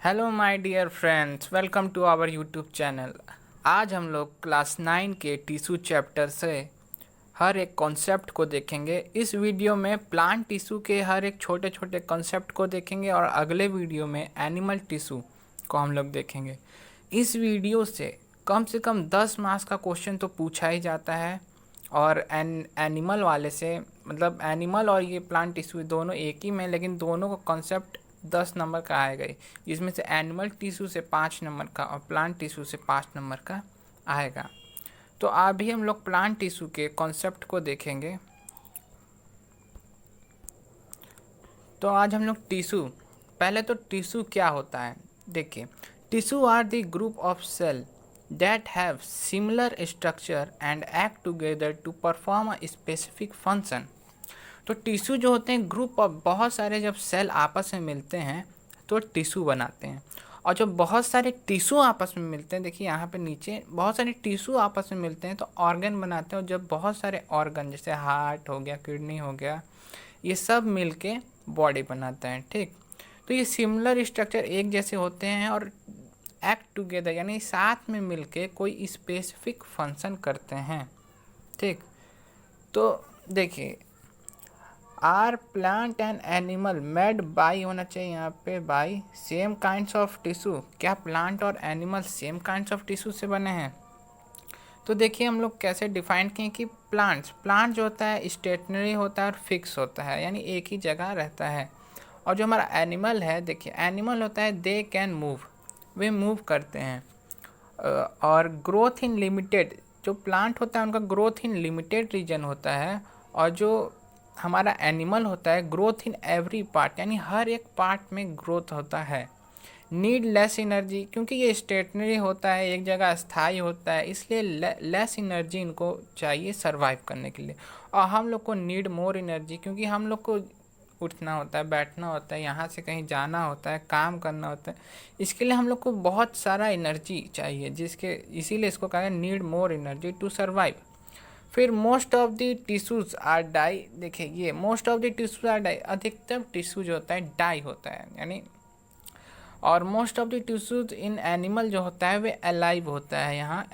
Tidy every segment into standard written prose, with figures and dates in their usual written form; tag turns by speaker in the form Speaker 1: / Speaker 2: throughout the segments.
Speaker 1: Hello my dear friends, welcome to our YouTube channel. आज हम लोग क्लास 9 के टिश्यू चैप्टर से हर एक कॉन्सेप्ट को देखेंगे। इस वीडियो में प्लांट टिश्यू के हर एक छोटे छोटे कॉन्सेप्ट को देखेंगे और अगले वीडियो में एनिमल टिश्यू को हम लोग देखेंगे। इस वीडियो से कम 10 मार्क्स का क्वेश्चन तो पूछा ही जाता है और एनिमल वाले से, मतलब एनिमल और ये प्लांट टिश्यू दोनों एक ही में, लेकिन दोनों का कॉन्सेप्ट 10 नंबर का आएगा ही, जिसमें से एनिमल टिश्यू से 5 नंबर का और प्लांट टिश्यू से 5 नंबर का आएगा। तो अभी हम लोग प्लांट टिश्यू के कॉन्सेप्ट को देखेंगे। तो आज हम लोग टिश्यू, पहले तो टिश्यू क्या होता है देखिए। Tissue are the group of cell that have similar structure and act together to perform a specific function। तो टिश्यू जो होते हैं ग्रुप ऑफ बहुत सारे, जब सेल आपस में मिलते हैं तो टिश्यू बनाते हैं। और जब बहुत सारे टिश्यू आपस में मिलते हैं, देखिए यहाँ पे नीचे बहुत सारे टिश्यू आपस में मिलते हैं तो ऑर्गन बनाते हैं। और जब बहुत सारे ऑर्गन जैसे हार्ट हो गया, किडनी हो गया, ये सब मिलके बॉडी बनाते हैं। ठीक, तो ये सिमिलर स्ट्रक्चर एक जैसे होते हैं और एक्ट टुगेदर यानी साथ में मिलके कोई स्पेसिफिक फंक्शन करते हैं। ठीक, तो देखिए are plant and animal made by होना चाहिए यहाँ पे, by same kinds of tissue. क्या प्लांट और animal same kinds of tissue से बने हैं? तो देखिए हम लोग कैसे डिफाइन किए कि प्लांट जो होता है स्टेशनरी होता है और फिक्स होता है, यानी एक ही जगह रहता है। और जो हमारा एनिमल है, देखिए एनिमल होता है they can move, way move करते हैं। और ग्रोथ इन लिमिटेड, जो प्लांट होता है उनका ग्रोथ इन लिमिटेड रीजन होता है। और जो हमारा एनिमल होता है ग्रोथ इन एवरी पार्ट, यानी हर एक पार्ट में ग्रोथ होता है। नीड लेस एनर्जी, क्योंकि ये स्टेशनरी होता है, एक जगह स्थायी होता है, इसलिए लेस एनर्जी इनको चाहिए सरवाइव करने के लिए। और हम लोग को नीड मोर एनर्जी, क्योंकि हम लोग को उठना होता है, बैठना होता है, यहाँ से कहीं जाना होता है, काम करना होता है, इसके लिए हम लोग को बहुत सारा एनर्जी चाहिए, इसीलिए इसको कहा है need more energy to survive. फिर most of the tissues are die, देखिए ये most of the tissues are die, अधिकतम टिश्यू जो होता है डाई होता है यानी। और most of the tissues in animal जो होता है वे अलाइव होता है, यहाँ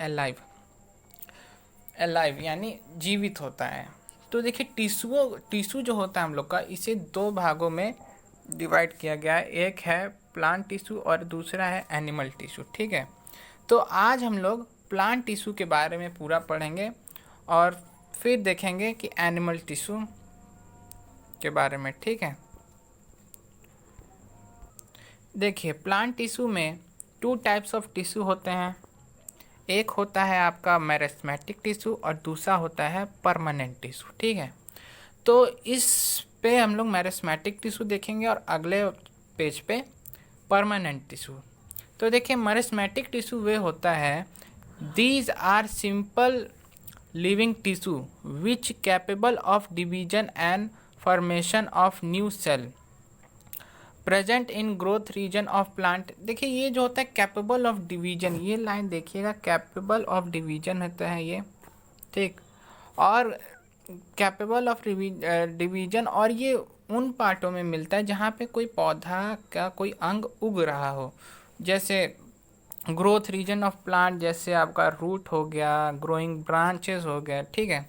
Speaker 1: अलाइव यानी जीवित होता है। तो देखिए टिश्यू जो होता है हम लोग का, इसे दो भागों में डिवाइड किया गया है। एक है प्लांट टिश्यू और दूसरा है एनिमल टिश्यू। ठीक है, तो आज हम लोग प्लांट टिश्यू के बारे में पूरा पढ़ेंगे और फिर देखेंगे कि एनिमल टिश्यू के बारे में। ठीक है, देखिए प्लांट टिश्यू में 2 टाइप्स ऑफ टिश्यू होते हैं। एक होता है आपका मेरिस्टेमेटिक टिश्यू और दूसरा होता है परमानेंट टिश्यू। ठीक है, तो इस पे हम लोग मेरिस्टेमेटिक टिश्यू देखेंगे और अगले पेज पे परमानेंट टिश्यू। तो देखिए मेरिस्टेमेटिक टिश्यू वे होता है, these are simple living tissue which capable of division and formation of new cell present in growth region of plant. देखिए ये जो होता है कैपेबल ऑफ डिवीजन, ये लाइन देखिएगा, कैपेबल ऑफ डिवीजन होता है ये। ठीक, और कैपेबल ऑफ डिवीजन, और ये उन पार्टों में मिलता है जहाँ पे कोई पौधा का कोई अंग उग रहा हो, जैसे ग्रोथ रीजन ऑफ प्लांट, जैसे आपका रूट हो गया, ग्रोइंग ब्रांचेस हो गया। ठीक है,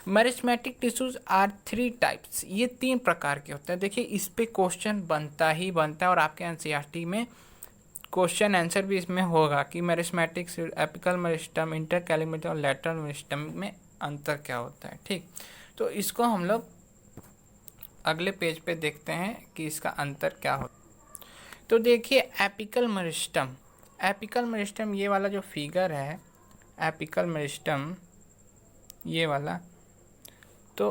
Speaker 1: मेरिस्टेमेटिक टिश्यूज आर 3 टाइप्स, ये 3 प्रकार के होते हैं। देखिए इस पे क्वेश्चन बनता ही बनता है और आपके एनसीईआरटी में क्वेश्चन आंसर भी इसमें होगा कि मेरिस्टेमेटिक, एपिकल मेरिस्टम, इंटरकैली मेरिस्टम और लैटरल मेरिस्टम में अंतर क्या होता है। ठीक, तो इसको हम लोग अगले पेज पे देखते हैं कि इसका अंतर क्या होता है। तो देखिए एपिकल मेरिस्टम, एपिकल मेरिस्टम ये वाला जो फिगर है, एपिकल मेरिस्टम ये वाला, तो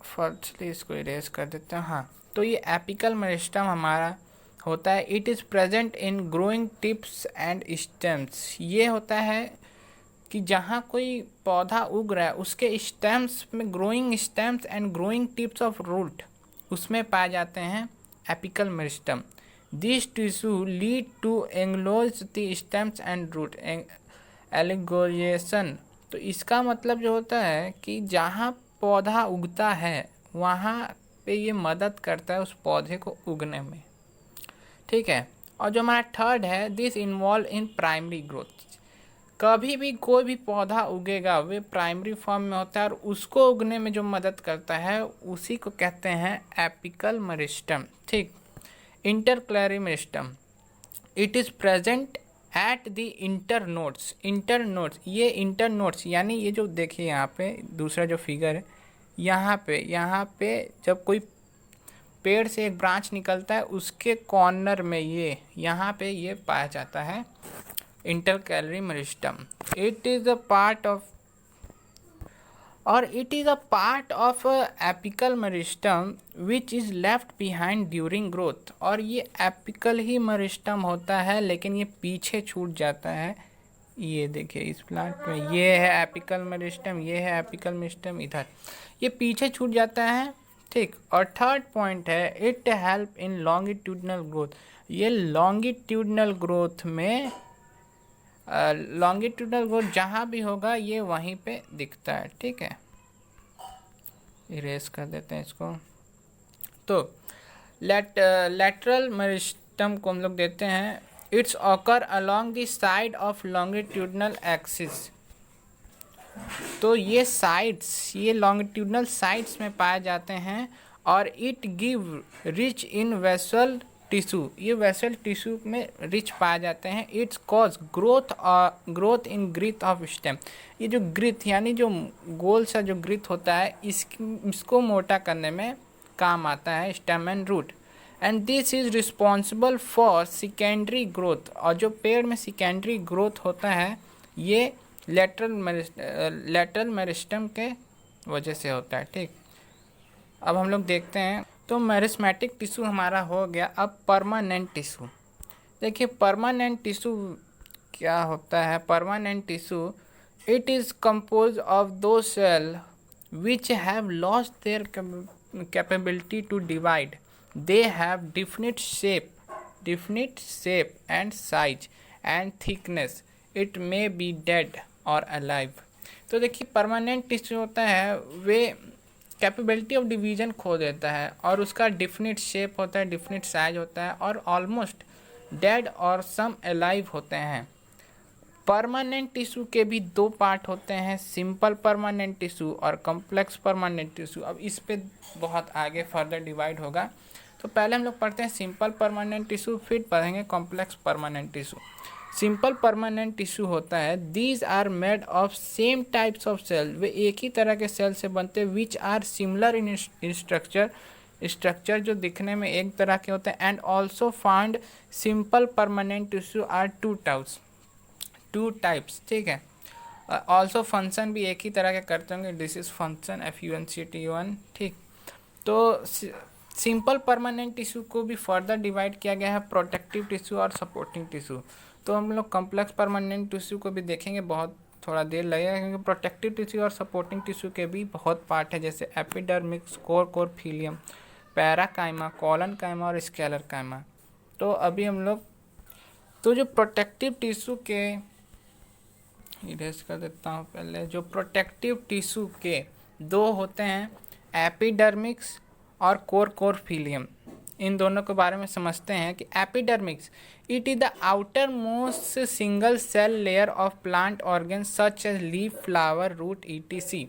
Speaker 1: फर्स्टली इसको इरेज कर देते हैं। हाँ, तो ये एपिकल मेरिस्टम हमारा होता है, it is present in growing tips and stems. ये होता है कि जहाँ कोई पौधा उग रहा है उसके स्टेम्स में, growing stems and growing tips of root, उसमें पाए जाते हैं apical meristem. This tissue lead to elongates the stems and root, elongation. तो इसका मतलब जो होता है कि जहाँ पौधा उगता है वहाँ पे ये मदद करता है उस पौधे को उगने में। ठीक है, और जो हमारा थर्ड है, this involve in primary growth. कभी भी कोई भी पौधा उगेगा वे प्राइमरी फॉर्म में होता है और उसको उगने में जो मदद करता है उसी को कहते हैं एपिकल मेरिस्टम। ठीक, intercalary meristem, it is present at the internodes. Internodes, ये इंटरनोड्स यानी ये जो देखिए यहाँ पे दूसरा जो फिगर है, यहाँ पे जब कोई पेड़ से एक ब्रांच निकलता है उसके कॉर्नर में ये यहाँ पे ये पाया जाता है intercalary meristem. It is a part of apical meristem which is left behind during growth. और ये एपिकल ही मेरिस्टम होता है लेकिन ये पीछे छूट जाता है। ये देखिए इस प्लांट में ये है एपिकल मेरिस्टम, ये है एपिकल मेरिस्टम, इधर ये पीछे छूट जाता है। ठीक, और थर्ड पॉइंट है, it help in longitudinal growth. ये लॉन्गिट्यूडनल ग्रोथ में लॉन्गिट्यूडनल ग्रोथ जहाँ भी होगा ये वहीं पे दिखता है। ठीक है, इरेज कर देते हैं इसको। तो लेटरल मेरिस्टम को हम लोग देते हैं, it's occur along the side of longitudinal axis. तो ये साइड्स, ये लॉन्गिट्यूडनल साइड्स में पाए जाते हैं और it give rich in vessel tissue. ये वेसल टिश्यू में रिच पाए जाते हैं। It's cause growth in girth of stem. ये जो ग्रीथ यानी जो गोल सा जो ग्रीथ होता है इसको मोटा करने में काम आता है stem and root. And this is responsible for secondary growth. और जो पेड़ में सेकेंडरी ग्रोथ होता है ये लेटरल मेरिस्टम के वजह से होता है। ठीक, अब हम लोग देखते हैं। तो मेरिस्मेटिक टिश्यू हमारा हो गया। अब परमानेंट टिश्यू देखिए, परमानेंट टिश्यू क्या होता है। Permanent tissue, it is compose of दो cell which have lost their capability to divide. They have definite shape and size and thickness. It may be dead और अलाइव। तो देखिए permanent tissue होता है वे capability of division खो देता है और उसका डिफिनिट शेप होता है, डिफिनिट साइज होता है और ऑलमोस्ट डेड और सम अलाइव होते हैं। परमानेंट टिश्यू के भी दो पार्ट होते हैं, सिंपल परमानेंट टिश्यू और कॉम्प्लेक्स परमानेंट टिश्यू। अब इस पे बहुत आगे फर्दर डिवाइड होगा। तो पहले हम लोग पढ़ते हैं सिंपल परमानेंट टिश्यू, फिर पढ़ेंगे complex permanent tissue. Simple permanent tissue होता है, these are made of same types of cell. वे एक ही तरह के सेल से बनते हैं, which are similar in structure जो दिखने में एक तरह के होते हैं। And also found simple permanent tissue are two types. ठीक है, ऑल्सो फंक्शन भी एक ही तरह के करते होंगे। This is function FUNCT1। ठीक, तो सिंपल परमानेंट टिश्यू को भी फर्दर डिवाइड किया गया है, प्रोटेक्टिव टिश्यू और सपोर्टिंग टिश्यू। तो हम लोग कॉम्प्लेक्स परमानेंट टिश्यू को भी देखेंगे, बहुत थोड़ा देर लगेगा क्योंकि प्रोटेक्टिव टिश्यू और सपोर्टिंग टिश्यू के भी बहुत पार्ट है, जैसे एपिडर्मिस, कोरफिलियम, पैराकाइमा, कॉलन काइमा और स्केलर काइमा। तो अभी हम लोग तो जो प्रोटेक्टिव टिश्यू के इरेज कर देता हूँ पहले। जो प्रोटेक्टिव टिश्यू के दो होते हैं, एपिडर्मिक्स और कोरफिलियम। इन दोनों के बारे में समझते हैं कि epidermis, it is the outermost single cell layer of plant organ such as leaf, flower, root ETC।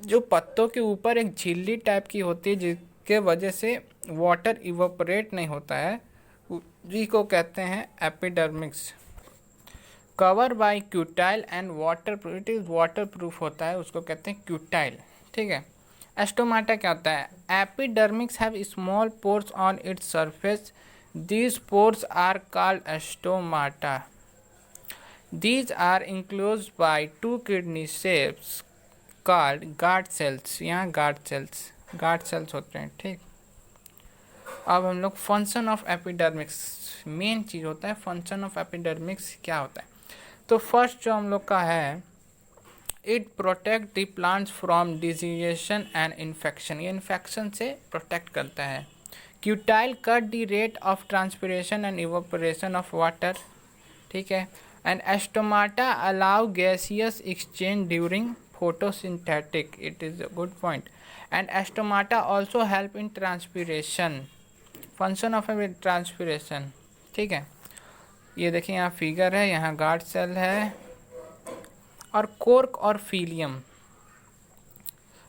Speaker 1: जो पत्तों के ऊपर एक झिल्ली टाइप की होती है जिसके वजह से वाटर इवोपरेट नहीं होता है, जी को कहते हैं epidermis. Cover by cuticle and waterproof, it is waterproof होता है, उसको कहते हैं क्यूटाइल। ठीक है, एस्टोमाटा क्या होता है। Epidermis have small pores on its surface, these pores are called stomata. These are enclosed by two kidney shapes called guard cells. यहाँ गार्ड सेल्स होते हैं। ठीक, अब हम लोग फंक्शन ऑफ एपिडर्मिक्स, मेन चीज़ होता है फंक्शन ऑफ एपिडर्मिक्स क्या होता है। तो फर्स्ट जो हम लोग का है, it protect the plants from desiccation and infection. ये इन्फेक्शन से प्रोटेक्ट करता है। Cuticle cut the rate of transpiration and evaporation of water. ठीक है, and stomata allow gaseous exchange during photosynthetic. It is a good point. And stomata also help in transpiration. Function of a transpiration. ठीक है, ये देखिए यहाँ figure है, यहाँ guard cell है। और कोर्क और फीलियम,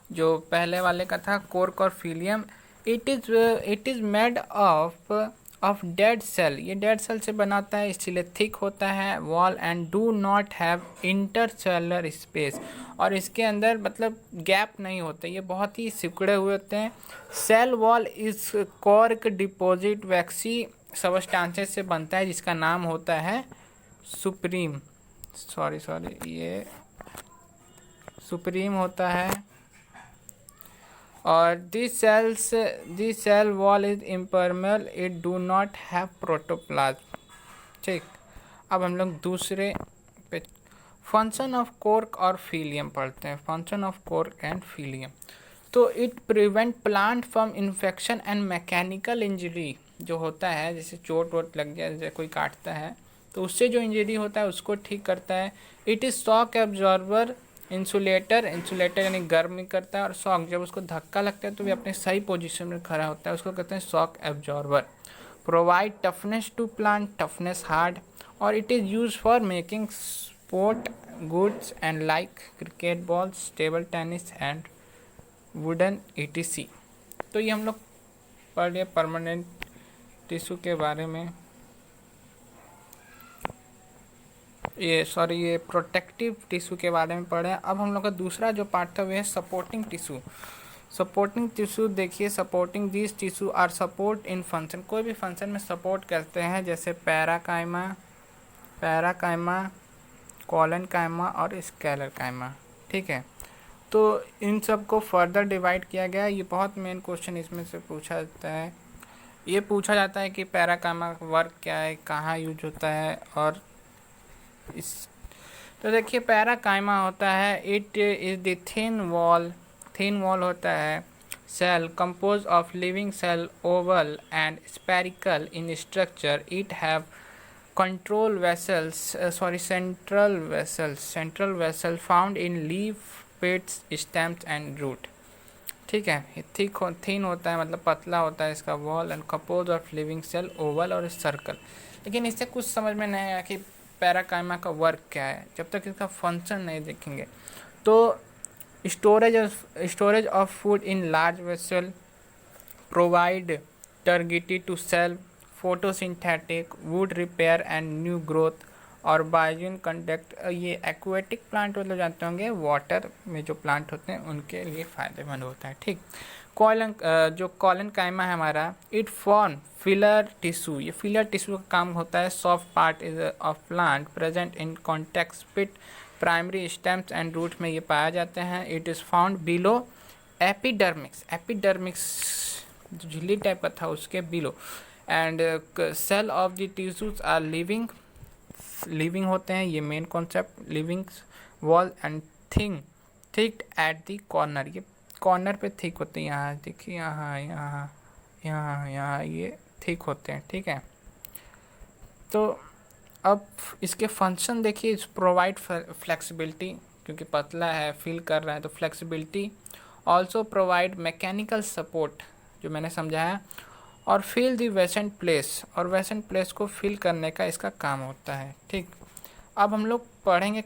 Speaker 1: जो पहले वाले का था कोर्क और phellem, it is made of dead cell. ये डेड सेल से बनाता है, इसलिए थिक होता है wall and do not have intercellular space. और इसके अंदर मतलब गैप नहीं होते, ये बहुत ही सिकुड़े हुए होते हैं। Cell wall is cork deposit waxy substances से बनता है, जिसका नाम होता है सुप्रीम, ये सुप्रीम होता है। और this cell wall is impermeable, it do not have protoplasm. ठीक, अब हम लोग दूसरे पे फंक्शन ऑफ कोर्क और फीलियम पढ़ते हैं। फंक्शन ऑफ कोर्क एंड फीलियम, तो it prevent plant from infection and mechanical injury. जो होता है जैसे चोट वोट लग जाए, जैसे कोई काटता है तो उससे जो इंजरी होता है उसको ठीक करता है। It is shock absorber, insulator यानी गर्म नहीं करता है। और शॉक, जब उसको धक्का लगता है तो भी अपने सही पोजीशन में खड़ा होता है, उसको कहते हैं shock absorber. Provide toughness to plant, toughness hard. और it is use for making sport goods and like cricket balls, table tennis and wooden etc। तो ये हम लोग पढ़ लिए परमानेंट टिश्यू के बारे में, ये प्रोटेक्टिव टिश्यू के बारे में पढ़े। अब हम लोग का दूसरा जो पार्ट था वो है सपोर्टिंग टिश्यू। सपोर्टिंग टिश्यू देखिए, supporting this tissue are support in function, कोई भी फंक्शन में सपोर्ट करते हैं, जैसे पैराकाइमा, कॉलन काइमा और स्केलर काइमा। ठीक है, तो इन सब को फर्दर डिवाइड किया गया है। ये बहुत मेन क्वेश्चन इसमें से पूछा जाता है। ये पूछा जाता है कि पैराकाइमा का वर्क क्या है, कहाँ यूज होता है। और इस तो देखिए पैराकाइमा होता है, it is the thin wall होता है cell compose of living cell, oval and spherical in structure. It have control vessels central vessel found in leaf, pits, stems and root. ठीक है, ये थिन होता है, मतलब पतला होता है इसका wall, and compose of living cell, oval और सर्कल। लेकिन इससे कुछ समझ में नहीं आया कि पैराकाइमा का वर्क क्या है, जब तक इसका फंक्शन नहीं देखेंगे। तो storage of food in large vessel, provide turgidity to cell, photosynthetic, wood repair and new growth, और बायोजिन कंडक्ट। ये एक्वेटिक प्लांट मतलब जानते होंगे, वाटर में जो प्लांट होते हैं उनके लिए फ़ायदेमंद होता है। ठीक, जो कॉलन काइमा है हमारा, इट फॉर्म फिलर टिश्यू। ये फिलर टिश्यू का काम होता है, soft part is of plant present in contact pit, primary stems and root में ये पाया जाते हैं। It is found below epidermis जो झिल्ली टाइप का था उसके below. And cell of the tissues are living होते हैं, ये main concept. Living wall and thick at the corner, ये कॉर्नर पे थिक होते हैं। यहाँ देखिए, यहाँ ये थिक होते हैं। ठीक है, तो अब इसके फंक्शन देखिए, प्रोवाइड फ्लेक्सिबिलिटी, क्योंकि पतला है, फील कर रहा है तो flexibility. Also provide mechanical support, जो मैंने समझाया। और फिल दी वेसेंट प्लेस, और वेसेंट प्लेस को फिल करने का इसका काम होता है। ठीक, अब हम लोग पढ़ेंगे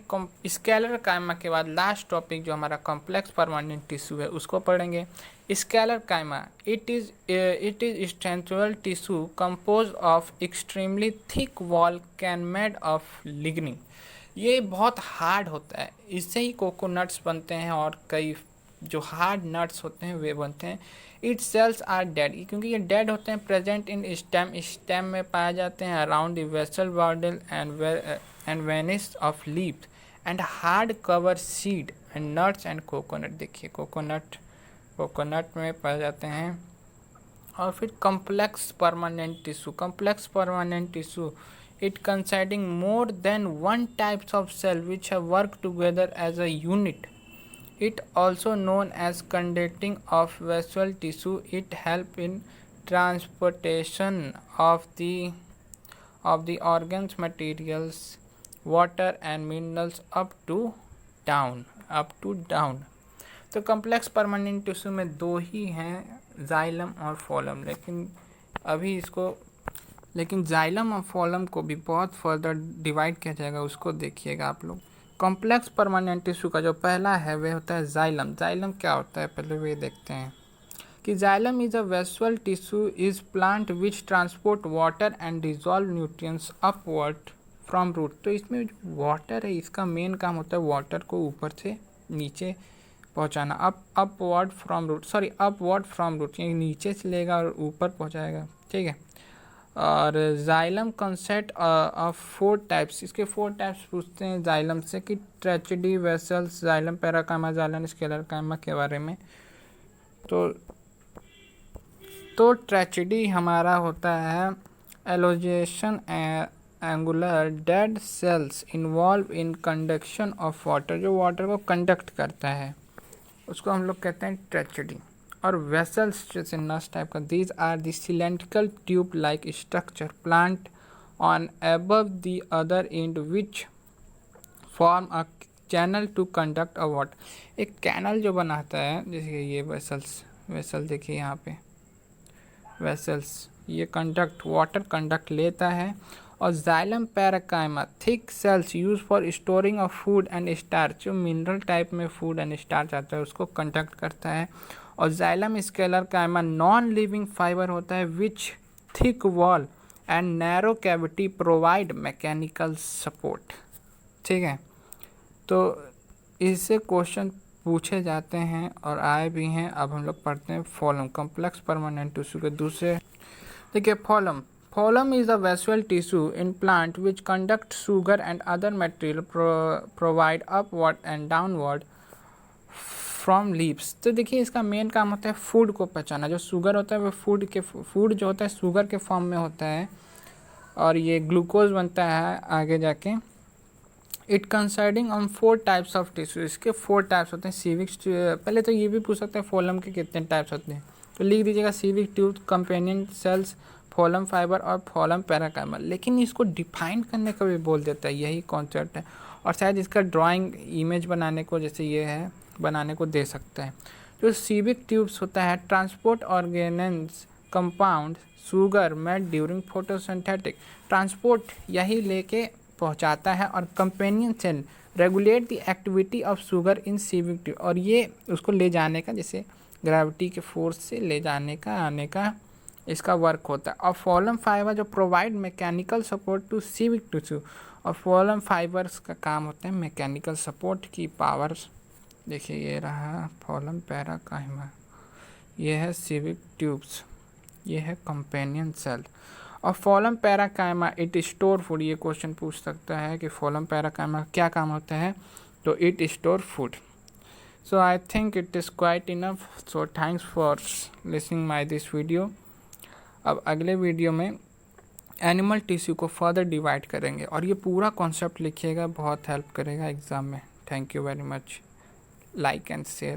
Speaker 1: स्केलर काइमा के बाद लास्ट टॉपिक जो हमारा कॉम्प्लेक्स परमानेंट टिश्यू है उसको पढ़ेंगे। Sclerenchyma, it is structural tissue compose of extremely thick wall can made of lignin. ये बहुत हार्ड होता है, इससे ही कोकोनट्स बनते हैं और कई जो हार्ड नट्स होते हैं वे बनते हैं। इट सेल्स आर डेड, क्योंकि ये डेड होते हैं। प्रेजेंट इन स्टेम में पाए जाते हैं, around the vessel Border and Venice of leaves and hard cover seed and nuts and coconut. देखिए कोकोनट में पाए जाते हैं। और फिर complex permanent tissue, it containing more than one types of cell which have worked together as a unit. It also known as conducting of vessel tissue. It help in transportation of the organs, materials, water and minerals up to down. तो complex permanent tissue में दो ही हैं, xylem और फोलम, लेकिन अभी इसको लेकिन xylem और फॉलम को भी बहुत फर्दर डिवाइड किया जाएगा, उसको देखिएगा आप लोग। कॉम्प्लेक्स परमानेंट टिश्यू का जो पहला है वह होता है जाइलम। जाइलम क्या होता है पहले वे देखते हैं कि xylem is a vascular tissue is plant which transport water and dissolve nutrients upward from root. तो इसमें जो वाटर है इसका मेन काम होता है वाटर को ऊपर से नीचे पहुंचाना, upward from root, sorry upward from root, यानी नीचे से लेगा और ऊपर पहुंचाएगा, ठीक है। और जाइलम कंसेप्ट ऑफ 4 टाइप्स, इसके 4 टाइप्स पूछते हैं जाइलम से कि tracheid, vessels, xylem parenchyma, xylem sclerenchyma के बारे में। तो ट्रेचेडी हमारा होता है elongation angular dead cells involve in conduction of water, जो वाटर को कंडक्ट करता है उसको हम लोग कहते हैं ट्रेचेडी। और वेसल्स जैसे नस टाइप का, these are the cylindrical tube like structure plant on above the other end which form a channel to conduct a water. एक कैनल जो बनाता है, जैसे ये वेसल देखिए यहाँ पे वेसल्स, ये कंडक्ट वाटर कंडक्ट लेता है। और xylem parenchyma thick cells use for storing of food and starch, जो मिनरल टाइप में फूड एंड स्टार्च आता है उसको कंडक्ट करता है। और xylem sclerenchyma non living fibre होता है which thick wall and narrow cavity provide mechanical support, ठीक है। तो इससे क्वेश्चन पूछे जाते हैं और आए भी हैं। अब हम लोग पढ़ते हैं फॉलम, कॉम्प्लेक्स परमानेंट टिश्यू के दूसरे। देखिए फॉलम is a vessel tissue in plant which conduct sugar and other material provide upward and downward from leaves। तो देखिए इसका मेन काम होता है फूड को पचाना। जो शुगर होता है वो फूड जो होता है शुगर के फॉर्म में होता है और ये ग्लूकोज बनता है आगे जाके। It considering on 4 types of tissue, इसके 4 टाइप्स होते हैं। सीविक, पहले तो ये भी पूछ सकते हैं फॉलम के कितने टाइप्स होते हैं, तो लिख दीजिएगा sieve tube, companion cells, phloem fibre और फॉलम पैराकाइमा। लेकिन इसको डिफाइन करने का भी बोल देता है, यही कॉन्सेप्ट है। और शायद इसका ड्राइंग इमेज बनाने को, जैसे ये है, बनाने को दे सकता है। जो सीविक ट्यूब्स होता है transport organelles compound sugar made during photosynthetic, transport यही लेके पहुंचाता है। और companion cell regulate the activity of sugar in sieve tube, और ये उसको ले जाने का, जैसे ग्रेविटी के फोर्स से ले जाने का आने का इसका वर्क होता है। और फॉलम फाइबर जो provide mechanical support to sieve tissue, और फॉलम फाइबर्स का काम होता है मैकेनिकल सपोर्ट की पावर्स। देखिए ये रहा फॉलम पैराकाइमा, ये है सीविक ट्यूब्स, ये है कंपेनियन सेल। और फॉलम पैराकाइमा इट स्टोर फूड, ये क्वेश्चन पूछ सकता है कि फॉलम पैराकाइमा क्या काम होता है, तो it store food. So I think it is quite enough. So thanks for listening my this video. अब अगले वीडियो में एनिमल टिश्यू को फर्दर डिवाइड करेंगे और ये पूरा कॉन्सेप्ट लिखिएगा, बहुत हेल्प करेगा एग्ज़ाम में। Thank you very much. Like and share.